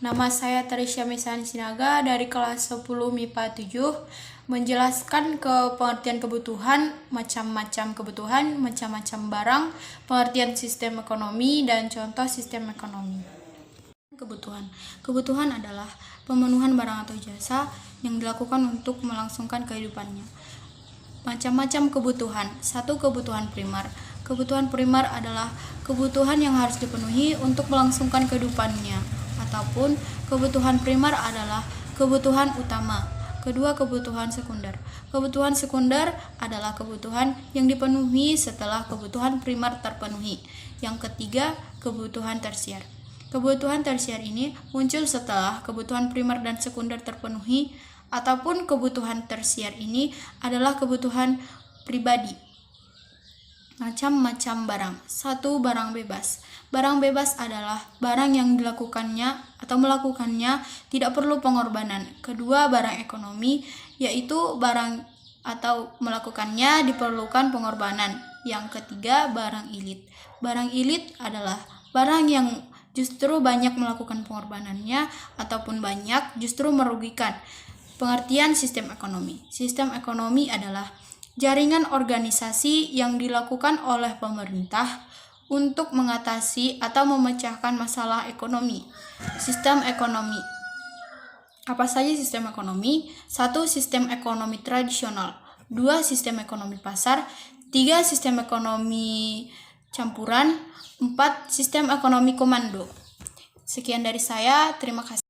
Nama saya Tarisya Misani Sinaga dari kelas 10 MIPA 7 menjelaskan ke pengertian kebutuhan, macam-macam kebutuhan, macam-macam barang, pengertian sistem ekonomi, dan contoh sistem ekonomi. Kebutuhan adalah pemenuhan barang atau jasa yang dilakukan untuk melangsungkan kehidupannya. Macam-macam kebutuhan. 1. Kebutuhan primer. Kebutuhan primer adalah kebutuhan yang harus dipenuhi untuk melangsungkan kehidupannya, ataupun kebutuhan primer adalah kebutuhan utama. Kedua, kebutuhan sekunder. Kebutuhan sekunder adalah kebutuhan yang dipenuhi setelah kebutuhan primer terpenuhi. Yang ketiga, kebutuhan tersier. Kebutuhan tersier ini muncul setelah kebutuhan primer dan sekunder terpenuhi, ataupun kebutuhan tersier ini adalah kebutuhan pribadi. Macam-macam barang. 1. Barang bebas. Barang bebas adalah barang yang dilakukannya atau melakukannya tidak perlu pengorbanan. Kedua, barang ekonomi, yaitu barang atau melakukannya diperlukan pengorbanan. Yang ketiga, barang ilit. Barang ilit adalah barang yang justru banyak melakukan pengorbanannya ataupun banyak justru merugikan. Pengertian sistem ekonomi. Sistem ekonomi adalah jaringan organisasi yang dilakukan oleh pemerintah untuk mengatasi atau memecahkan masalah ekonomi. Sistem ekonomi. Apa saja sistem ekonomi? 1. Sistem ekonomi tradisional. 2. Sistem ekonomi pasar. 3. Sistem ekonomi campuran. 4. Sistem ekonomi komando. Sekian dari saya, terima kasih.